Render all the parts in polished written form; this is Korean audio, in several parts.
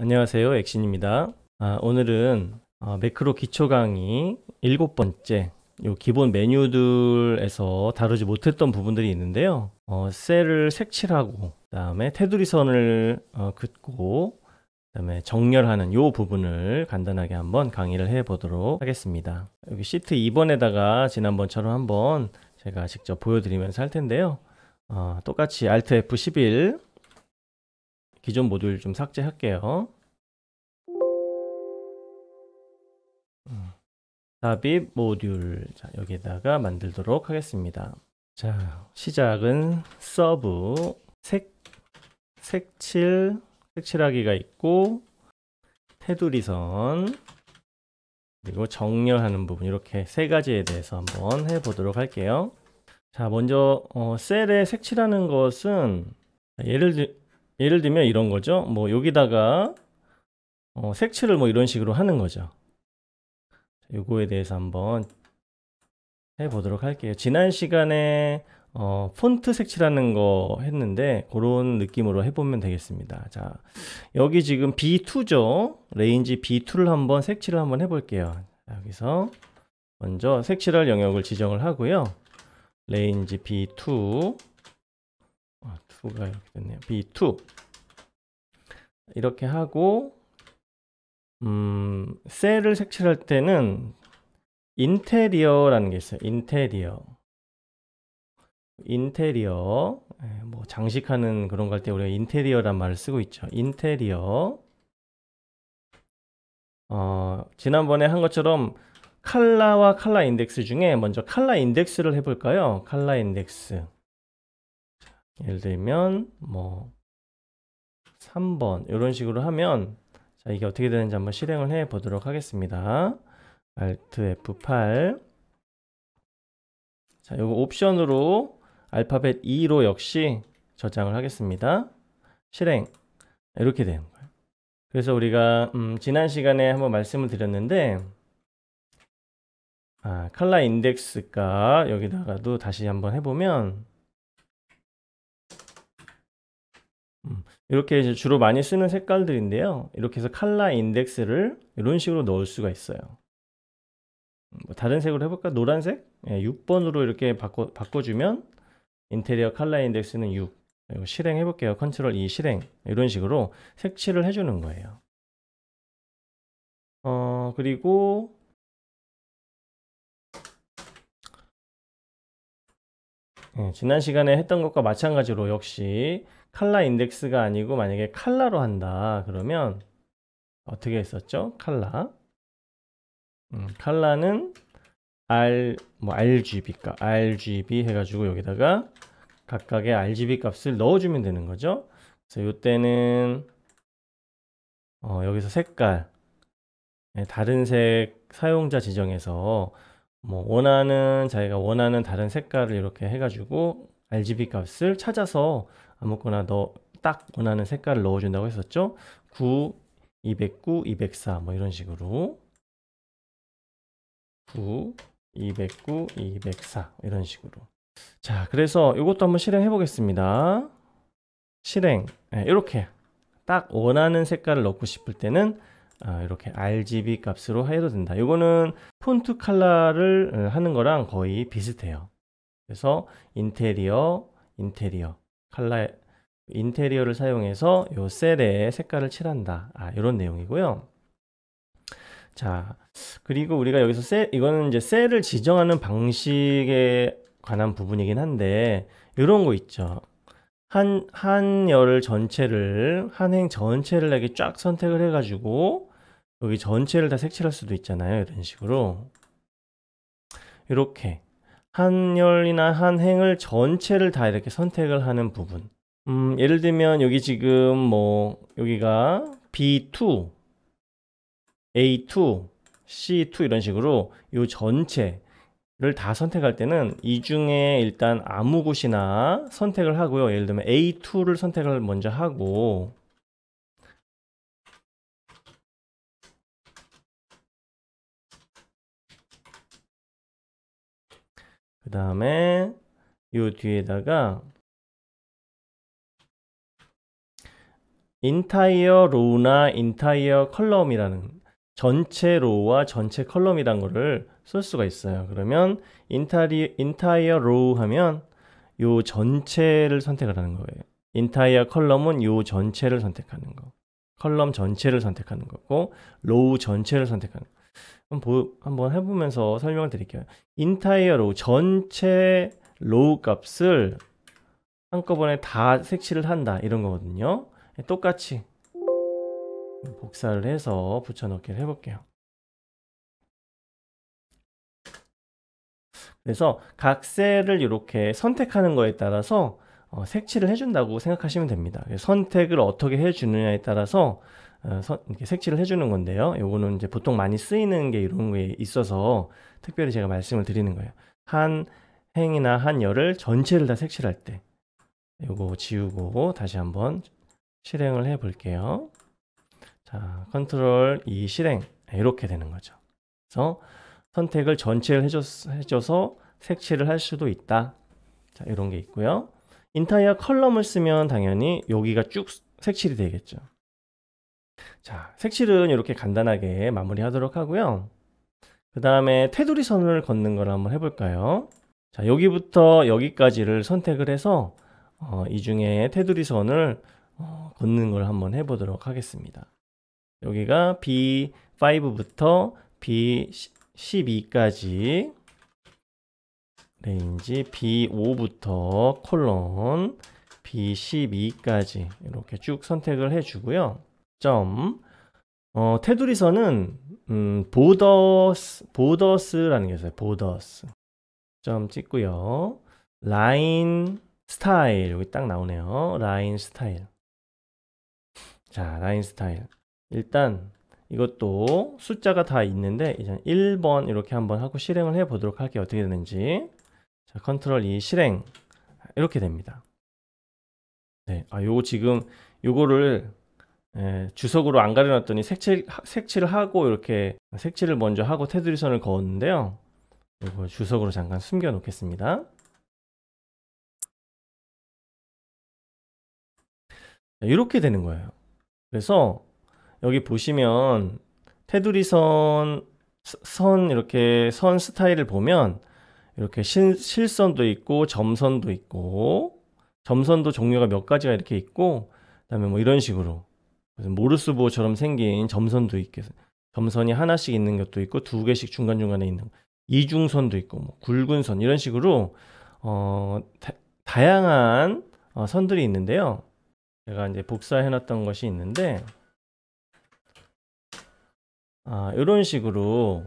안녕하세요. 엑신입니다. 오늘은 매크로 기초 강의 7번째 요 기본 메뉴들에서 다루지 못했던 부분들이 있는데요. 셀을 색칠하고 그다음에 테두리 선을 긋고 그다음에 정렬하는 요 부분을 간단하게 한번 강의를 해 보도록 하겠습니다. 여기 시트 2번에다가 지난번처럼 한번 제가 직접 보여드리면서 할 텐데요. 똑같이 Alt F11 기존 모듈 좀 삭제할게요. 삽입 모듈, 자, 여기다가 만들도록 하겠습니다. 자, 시작은 서브 색칠하기가 있고 테두리선 그리고 정렬하는 부분, 이렇게 세 가지에 대해서 한번 해보도록 할게요. 자, 먼저 셀에 색칠하는 것은 예를 들면 이런 거죠. 뭐 여기다가 색칠을 뭐 이런 식으로 하는 거죠. 요거에 대해서 한번 해보도록 할게요. 지난 시간에 폰트 색칠하는 거 했는데 그런 느낌으로 해보면 되겠습니다. 자, 여기 지금 B2죠. 레인지 B2를 한번 색칠을 한번 해볼게요. 여기서 먼저 색칠할 영역을 지정을 하고요. 레인지 B2 2가 이렇게 됐네요. B2 이렇게 하고 셀을 색칠할 때는 인테리어라는 게 있어요. 인테리어, 뭐 장식하는 그런 거 할 때 우리가 인테리어란 말을 쓰고 있죠. 인테리어. 지난번에 한 것처럼 칼라와 칼라 인덱스 중에 먼저 칼라 인덱스를 해볼까요? 칼라 인덱스. 예를 들면 뭐 3번 이런 식으로 하면, 자, 이게 어떻게 되는지 한번 실행을 해 보도록 하겠습니다. Alt F8. 자, 요거 옵션으로 알파벳 E로 역시 저장을 하겠습니다. 실행. 이렇게 되는 거예요. 그래서 우리가 지난 시간에 한번 말씀을 드렸는데, 컬러 인덱스가 여기다가도 다시 한번 해보면 이렇게 이제 주로 많이 쓰는 색깔들인데요. 이렇게 해서 컬러 인덱스를 이런 식으로 넣을 수가 있어요. 뭐 다른 색으로 해볼까? 노란색? 6번으로 이렇게 바꿔주면 인테리어 컬러 인덱스는 6. 이거 실행해 볼게요. 컨트롤 E 실행. 이런 식으로 색칠을 해주는 거예요. 그리고 지난 시간에 했던 것과 마찬가지로 역시 컬러 인덱스가 아니고 만약에 컬러로 한다 그러면 어떻게 했었죠? 컬러는 RGB 해가지고 여기다가 각각의 RGB 값을 넣어주면 되는 거죠. 그래서 이때는 여기서 색깔, 다른 색 사용자 지정에서 뭐 자기가 원하는 다른 색깔을 이렇게 해가지고 RGB 값을 찾아서 아무거나 딱 원하는 색깔을 넣어준다고 했었죠. 9, 209, 204 뭐 이런 식으로 9, 209, 204 이런 식으로. 자, 그래서 이것도 한번 실행해 보겠습니다. 실행. 이렇게 딱 원하는 색깔을 넣고 싶을 때는 이렇게 RGB 값으로 해도 된다. 이거는 폰트 컬러를 하는 거랑 거의 비슷해요. 그래서 인테리어를 사용해서 요 셀에 색깔을 칠한다. 이런 내용이고요. 자, 그리고 우리가 여기서 이거는 이제 셀을 지정하는 방식에 관한 부분이긴 한데, 이런 거 있죠. 한 행 전체를 이렇게 쫙 선택을 해가지고, 여기 전체를 다 색칠할 수도 있잖아요. 이런 식으로. 이렇게. 한 열이나 한 행을 전체를 다 이렇게 선택을 하는 부분. 예를 들면 여기 지금 뭐, 여기가 B2, A2, C2 이런 식으로 이 전체를 다 선택할 때는 이 중에 일단 아무 곳이나 선택을 하고요. 예를 들면 A2를 선택을 먼저 하고 그 다음에 이 뒤에다가 entire row나 entire column이라는 전체 로우와 전체 컬럼이란 거를 쓸 수가 있어요. 그러면 entire row 하면 요 전체를 선택을 하는 거예요. entire column은 요 전체를 선택하는 거. 컬럼 전체를 선택하는 거고 로우 전체를 선택하는 거. 한번 해보면서 설명을 드릴게요. entire row 전체 로우 값을 한꺼번에 다 색칠을 한다 이런 거거든요. 똑같이 복사를 해서 붙여넣기를 해볼게요. 그래서 각 셀을 이렇게 선택하는 거에 따라서 색칠을 해준다고 생각하시면 됩니다. 선택을 어떻게 해주느냐에 따라서 이렇게 색칠을 해주는 건데요. 요거는 이제 보통 많이 쓰이는 게 이런 게 있어서 특별히 제가 말씀을 드리는 거예요. 한 행이나 한 열을 전체를 다 색칠할 때 요거 지우고 다시 한번 실행을 해 볼게요. 자, 컨트롤 E 실행 이렇게 되는 거죠. 그래서 선택을 전체를 해줘서 색칠을 할 수도 있다. 자, 이런 게 있고요. 인타이어 컬럼을 쓰면 당연히 여기가 쭉 색칠이 되겠죠. 자, 색칠은 이렇게 간단하게 마무리하도록 하고요. 그 다음에 테두리 선을 걷는 걸 한번 해볼까요? 자, 여기부터 여기까지를 선택을 해서 이 중에 테두리 선을 걷는 걸 한번 해보도록 하겠습니다. 여기가 B5부터 B12까지 레인지 B5부터 콜론 B12까지 이렇게 쭉 선택을 해주고요. 점 테두리선은 보더스라는 게 있어요. 보더스 점 찍고요. 라인 스타일 여기 딱 나오네요. 라인 스타일. 자, 라인 스타일. 일단 이것도 숫자가 다 있는데 이제 1번 이렇게 한번 하고 실행을 해 보도록 할게요. 어떻게 되는지. 자, 컨트롤 E 실행. 이렇게 됩니다. 네. 요거 지금 요거를 주석으로 안 가려놨더니 색칠을 하고 이렇게 색칠을 먼저 하고 테두리선을 그었는데요. 이거 주석으로 잠깐 숨겨 놓겠습니다. 이렇게 되는 거예요. 그래서 여기 보시면 테두리 선 이렇게 선 스타일을 보면 이렇게 실선도 있고 점선도 있고 점선도 종류가 몇 가지가 이렇게 있고 그다음에 뭐 이런 식으로 모르스보처럼 생긴 점선도 있고 점선이 하나씩 있는 것도 있고 두 개씩 중간중간에 있는 이중선도 있고 뭐 굵은 선 이런 식으로 다양한 선들이 있는데요. 제가 이제 복사해 놨던 것이 있는데 이런 식으로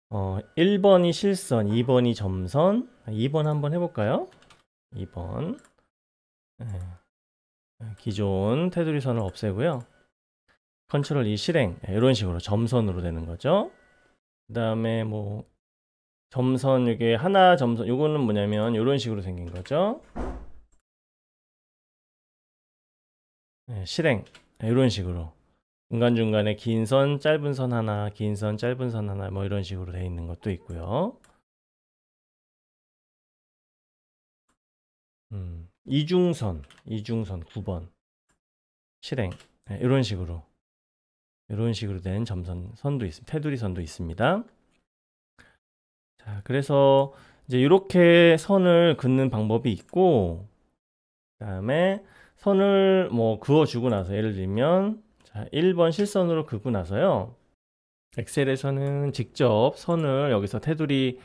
1번이 실선, 2번이 점선, 2번 한번 해볼까요? 2번 기존 테두리 선을 없애고요. 컨트롤 E 실행 이런 식으로 점선으로 되는 거죠. 그 다음에 뭐 점선 이게 하나 점선 요거는 뭐냐면 이런 식으로 생긴 거죠. 실행 이런 식으로 중간중간에 긴 선, 짧은 선 하나, 긴 선, 짧은 선 하나 뭐 이런 식으로 되어 있는 것도 있고요. 이중선 9번 실행 이런 식으로 된 점선 선도 있습니다. 테두리 선도 있습니다. 자, 그래서 이제 이렇게 선을 긋는 방법이 있고 그다음에 선을 뭐 그어주고 나서 예를 들면 자, 1번 실선으로 긋고 나서요. 엑셀에서는 직접 선을 여기서 테두리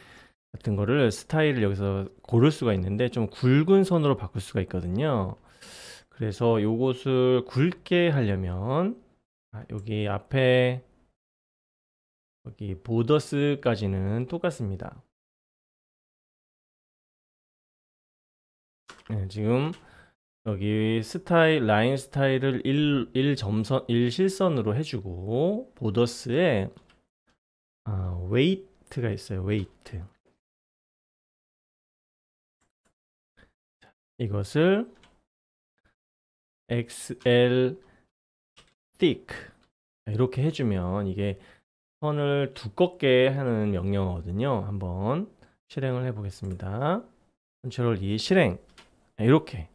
같은 거를 스타일을 여기서 고를 수가 있는데 좀 굵은 선으로 바꿀 수가 있거든요. 그래서 요것을 굵게 하려면 여기 앞에 여기 보더스까지는 똑같습니다. 네, 지금 여기 스타일 라인 스타일을 1 실선으로 해주고 보더스에 웨이트가 있어요. 웨이트 이것을 XL thick 이렇게 해주면 이게 선을 두껍게 하는 명령어거든요. 한번 실행을 해 보겠습니다. 컨트롤 E 실행 이렇게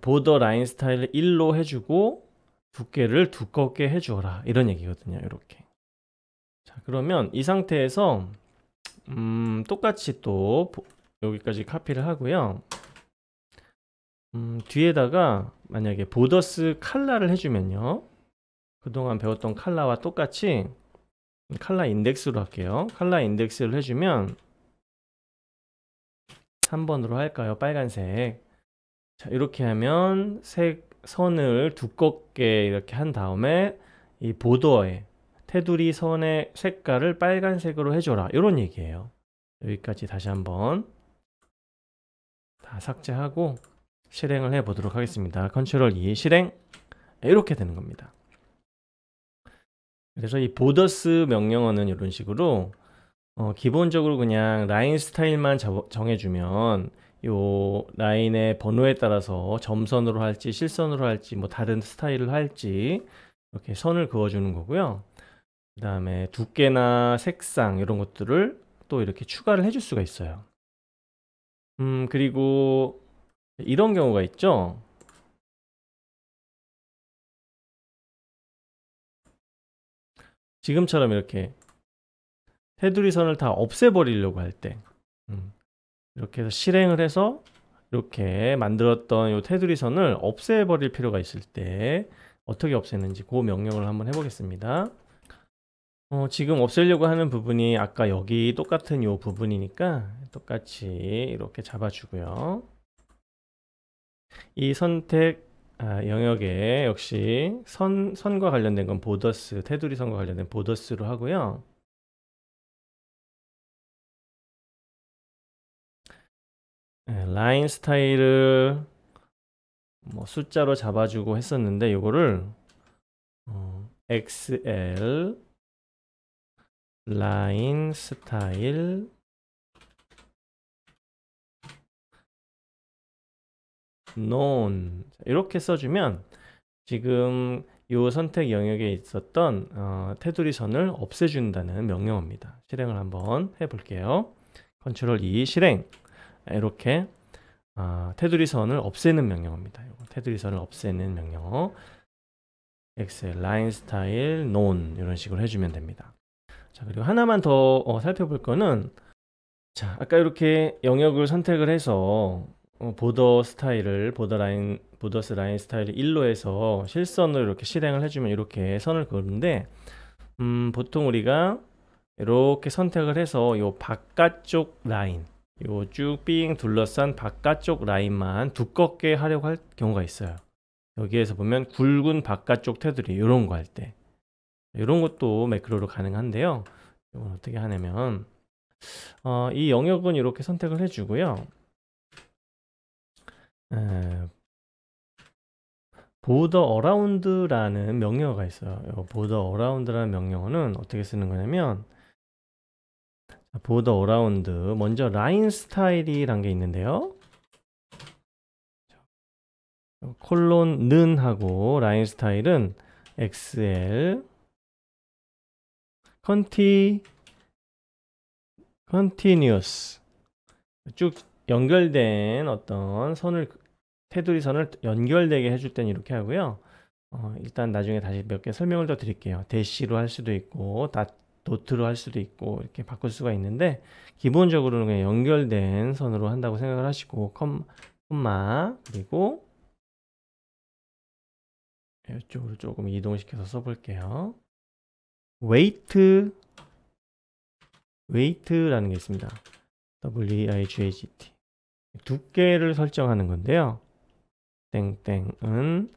보더 라인 스타일을 1로 해주고 두께를 두껍게 해주어라 이런 얘기거든요. 이렇게. 자, 그러면 이 상태에서 똑같이 또 여기까지 카피를 하고요. 뒤에다가 만약에 보더스 칼라를 해주면요. 그동안 배웠던 칼라와 똑같이 칼라 인덱스로 할게요. 칼라 인덱스를 해주면 3번으로 할까요? 빨간색. 자, 이렇게 하면 선을 두껍게 이렇게 한 다음에 이 보더에 테두리 선의 색깔을 빨간색으로 해줘라. 이런 얘기예요. 여기까지 다시 한번 다 삭제하고 실행을 해 보도록 하겠습니다. 컨트롤 E 실행. 이렇게 되는 겁니다. 그래서 이 보더스 명령어는 이런 식으로 기본적으로 그냥 라인 스타일만 정해주면 요 라인의 번호에 따라서 점선으로 할지 실선으로 할지 뭐 다른 스타일을 할지 이렇게 선을 그어주는 거고요. 그 다음에 두께나 색상 이런 것들을 또 이렇게 추가를 해줄 수가 있어요. 그리고 이런 경우가 있죠. 지금처럼 이렇게 테두리 선을 다 없애버리려고 할 때 이렇게 해서 실행을 해서 이렇게 만들었던 이 테두리 선을 없애버릴 필요가 있을 때 어떻게 없애는지 그 명령을 한번 해보겠습니다. 지금 없애려고 하는 부분이 아까 여기 똑같은 이 부분이니까 똑같이 이렇게 잡아주고요. 이 선택 영역에 역시 선과 관련된 건 보더스, 테두리 선과 관련된 보더스로 하고요. 라인 스타일을 뭐 숫자로 잡아주고 했었는데 이거를 XL 라인 스타일 non 이렇게 써주면 지금 이 선택 영역에 있었던 테두리 선을 없애준다는 명령어입니다. 실행을 한번 해볼게요. 컨트롤 E 실행. 이렇게 테두리 선을 없애는 명령어입니다. 테두리 선을 없애는 명령어. XL 라인 스타일 non 이런 식으로 해주면 됩니다. 자, 그리고 하나만 더 살펴볼 거는 자, 아까 이렇게 영역을 선택을 해서 보더스 라인 스타일을 1로 해서 실선으로 이렇게 실행을 해주면 이렇게 선을 그는데 보통 우리가 이렇게 선택을 해서 요 바깥쪽 라인 요 쭉 삥 둘러싼 바깥쪽 라인만 두껍게 하려고 할 경우가 있어요. 여기에서 보면 굵은 바깥쪽 테두리 이런 거 할 때 이런 것도 매크로로 가능한데요. 이건 어떻게 하냐면 이 영역은 이렇게 선택을 해주고요. 보더 어라운드라는 명령어가 있어요. 보더 어라운드라는 명령어는 어떻게 쓰는 거냐면 보더 어라운드 먼저 라인 스타일이란 게 있는데요. 콜론 는 하고 라인 스타일은 XL 컨티뉴어스 쭉 연결된 어떤 선을 테두리 선을 연결되게 해줄 때는 이렇게 하고요. 일단 나중에 다시 몇 개 설명을 더 드릴게요. 대시로 할 수도 있고 도트로 할 수도 있고 이렇게 바꿀 수가 있는데 기본적으로는 그냥 연결된 선으로 한다고 생각을 하시고 콤마 그리고 이쪽으로 조금 이동시켜서 써볼게요. weight라는 게 있습니다. WEIGHT 두께를 설정하는 건데요. 땡땡은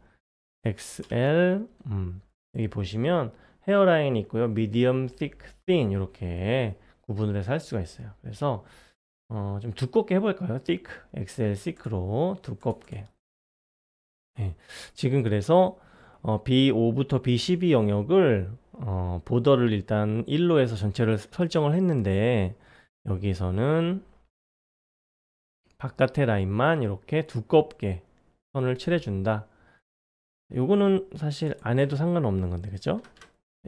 XL 여기 보시면 헤어라인이 있고요. medium, thick, thin 이렇게 구분을 해서 할 수가 있어요. 그래서 좀 두껍게 해볼까요? thick, XL, thick로 두껍게. 네. 지금 그래서 B5부터 B12 영역을 보더를 일단 1로 해서 전체를 설정을 했는데 여기서는 바깥의 라인만 이렇게 두껍게 선을 칠해준다. 요거는 사실 안 해도 상관없는 건데 그죠?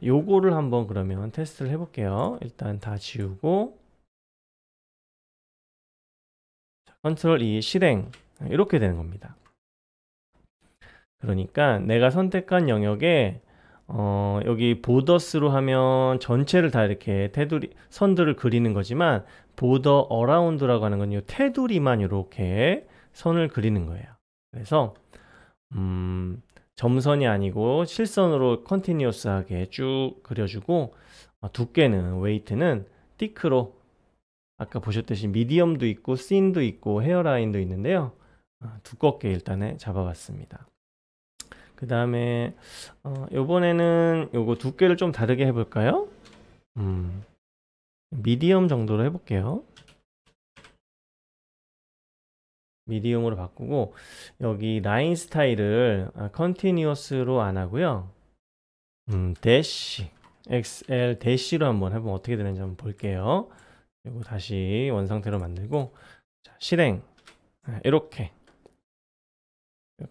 요거를 한번 그러면 테스트를 해볼게요. 일단 다 지우고 컨트롤 E 실행 이렇게 되는 겁니다. 그러니까 내가 선택한 영역에 여기 보더스로 하면 전체를 다 이렇게 테두리 선들을 그리는 거지만 보더 어라운드라고 하는 건 이 테두리만 이렇게 선을 그리는 거예요. 그래서 점선이 아니고 실선으로 컨티뉴어스하게 쭉 그려주고 두께는 웨이트는 티크로 아까 보셨듯이 미디엄도 있고 씬도 있고 헤어라인도 있는데요. 두껍게 일단은 잡아봤습니다. 그 다음에 요번에는 요거 두께를 좀 다르게 해볼까요? 미디엄 정도로 해볼게요. 미디움으로 바꾸고 여기 라인 스타일을 컨티뉴어스로 안 하고요. 대시 XL 대시로 한번 해보면 어떻게 되는지 한번 볼게요. 이거 다시 원상태로 만들고 자, 실행 이렇게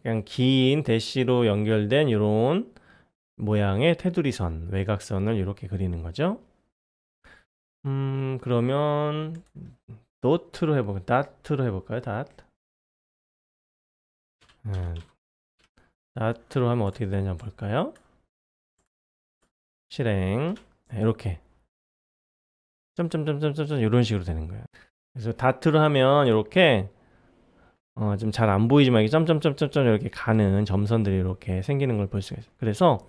그냥 긴 대시로 연결된 이런 모양의 테두리선 외곽선을 이렇게 그리는 거죠. 그러면 도트로 해볼까요? 다트로 해볼까요? 다트로 하면 어떻게 되는지 한번 볼까요? 실행 이렇게 점점점점점 이런 식으로 되는 거예요. 그래서 다트로 하면 이렇게 좀 잘 안 보이지만 이게 점점점점점 이렇게 가는 점선들이 이렇게 생기는 걸 볼 수가 있어요. 그래서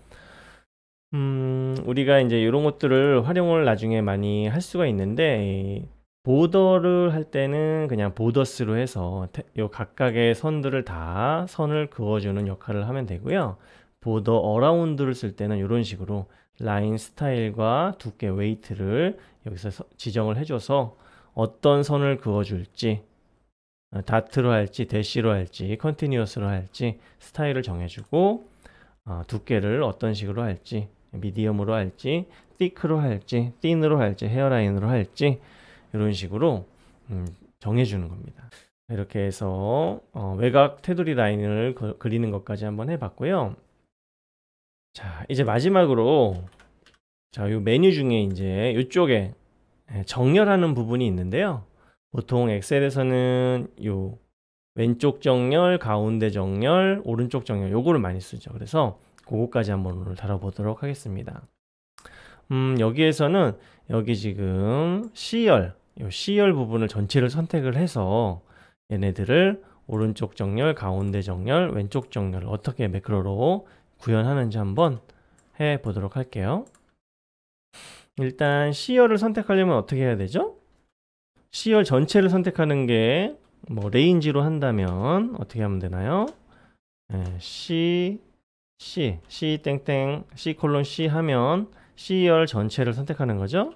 우리가 이제 이런 것들을 활용을 나중에 많이 할 수가 있는데 보더를 할 때는 그냥 보더스로 해서 요 각각의 선들을 다 선을 그어주는 역할을 하면 되고요. 보더 어라운드를 쓸 때는 이런 식으로 라인 스타일과 두께 웨이트를 여기서 지정을 해줘서 어떤 선을 그어줄지 다트로 할지 대시로 할지 컨티뉴어스로 할지 스타일을 정해주고 두께를 어떤 식으로 할지 미디엄으로 할지 thick로 할지 thin으로 할지 헤어라인으로 할지 이런 식으로 정해주는 겁니다. 이렇게 해서 외곽 테두리 라인을 그리는 것까지 한번 해봤고요. 자, 이제 마지막으로 자, 요 메뉴 중에 이제 이쪽에 정렬하는 부분이 있는데요. 보통 엑셀에서는 요 왼쪽 정렬, 가운데 정렬, 오른쪽 정렬 요거를 많이 쓰죠. 그래서 그거까지 한번 오늘 다뤄보도록 하겠습니다. 여기에서는 여기 지금 C열, 요 C열 부분을 전체를 선택을 해서 얘네들을 오른쪽 정렬, 가운데 정렬, 왼쪽 정렬을 어떻게 매크로로 구현하는지 한번 해보도록 할게요. 일단 C열을 선택하려면 어떻게 해야 되죠? C열 전체를 선택하는 게 뭐 레인지로 한다면 어떻게 하면 되나요? C 땡땡 C 콜론 C 하면 C열 전체를 선택하는 거죠.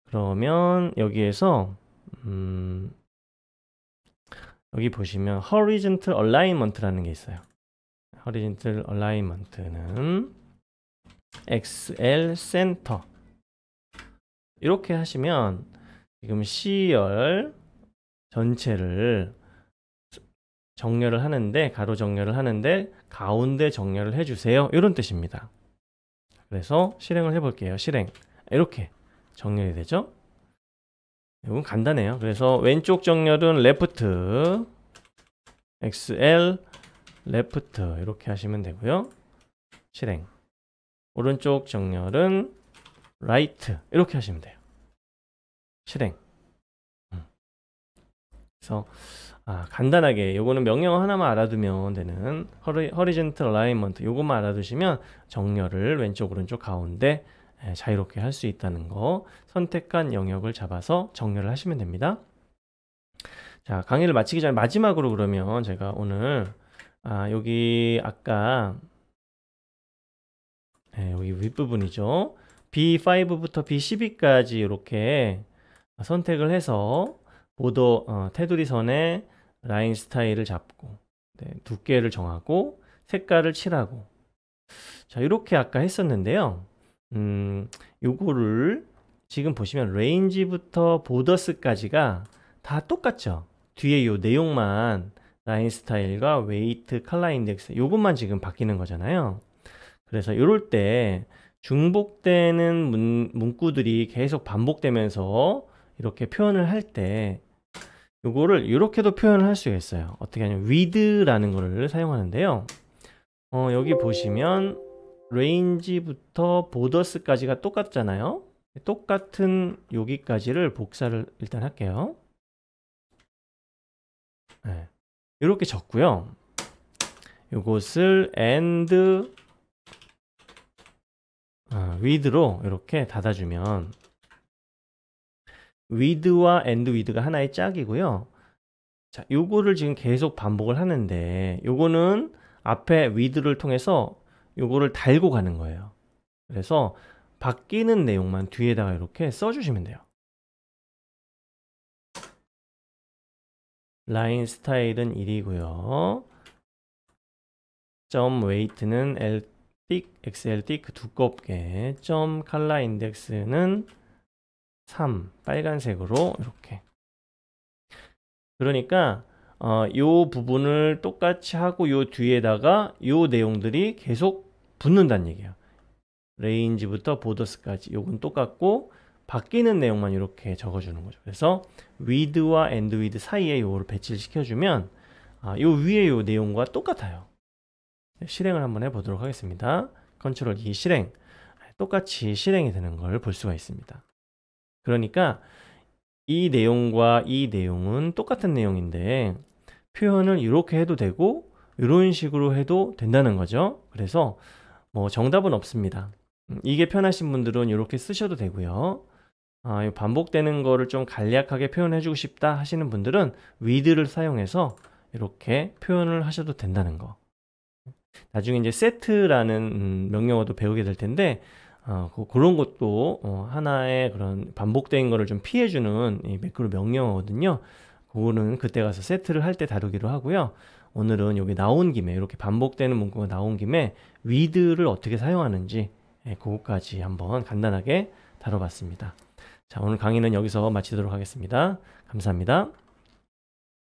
그러면 여기에서 여기 보시면 horizontal alignment라는 게 있어요. horizontal alignment는 XL center 이렇게 하시면 지금 C열 전체를 정렬을 하는데 가로 정렬을 하는데 가운데 정렬을 해주세요 이런 뜻입니다. 그래서 실행을 해볼게요. 실행 이렇게 정렬이 되죠. 이건 간단해요. 그래서 왼쪽 정렬은 레프트 XL 레프트 이렇게 하시면 되고요. 실행 오른쪽 정렬은 라이트 이렇게 하시면 돼요. 실행 그래서 간단하게 요거는 명령 하나만 알아두면 되는 horizontal alignment 요것만 알아두시면 정렬을 왼쪽 오른쪽 가운데 자유롭게 할 수 있다는 거 선택한 영역을 잡아서 정렬을 하시면 됩니다. 자, 강의를 마치기 전에 마지막으로 그러면 제가 오늘 여기 아까 여기 윗부분이죠. B5부터 B12까지 이렇게 선택을 해서 보더 테두리 선에 라인 스타일을 잡고 두께를 정하고 색깔을 칠하고 자 이렇게 아까 했었는데요. 요거를 지금 보시면 레인지부터 보더스까지가 다 똑같죠. 뒤에 요 내용만 라인 스타일과 웨이트, 컬러 인덱스 요것만 지금 바뀌는 거잖아요. 그래서 이럴 때 중복되는 문구들이 계속 반복되면서 이렇게 표현을 할 때 요거를 이렇게도 표현을 할 수가 있어요. 어떻게 하냐면 with라는 거를 사용하는데요. 여기 보시면 range부터 borders까지가 똑같잖아요. 똑같은 여기까지를 복사를 일단 할게요. 네. 이렇게 적고요. 이것을 and width로 이렇게 닫아주면 width와 and width가 하나의 짝이고요. 자, 요거를 지금 계속 반복을 하는데 요거는 앞에 width를 통해서 요거를 달고 가는 거예요. 그래서 바뀌는 내용만 뒤에다가 이렇게 써주시면 돼요. 라인 스타일은 1이고요. 점 웨이트는 L 띡, XL 띡 두껍게, 점 칼라 인덱스는 3 빨간색으로 이렇게. 그러니까 요 부분을 똑같이 하고 요 뒤에다가 요 내용들이 계속 붙는다는 얘기예요. 레인지부터 보더스까지 요건 똑같고 바뀌는 내용만 이렇게 적어주는 거죠. 그래서 width와 and width 사이에 요거를 배치를 시켜주면 요 위에 요 내용과 똑같아요. 실행을 한번 해보도록 하겠습니다. 컨트롤 E 실행. 똑같이 실행이 되는 걸 볼 수가 있습니다. 그러니까 이 내용과 이 내용은 똑같은 내용인데 표현을 이렇게 해도 되고 이런 식으로 해도 된다는 거죠. 그래서 뭐 정답은 없습니다. 이게 편하신 분들은 이렇게 쓰셔도 되고요. 반복되는 거를 좀 간략하게 표현해주고 싶다 하시는 분들은 with를 사용해서 이렇게 표현을 하셔도 된다는 거. 나중에 이제 set라는 명령어도 배우게 될 텐데 그런 것도 하나의 그런 반복된 거를 좀 피해주는 이 매크로 명령어거든요. 그거는 그때 가서 세트를 할 때 다루기로 하고요. 오늘은 여기 나온 김에 이렇게 반복되는 문구가 나온 김에 with를 어떻게 사용하는지 그거까지 한번 간단하게 다뤄봤습니다. 자, 오늘 강의는 여기서 마치도록 하겠습니다. 감사합니다.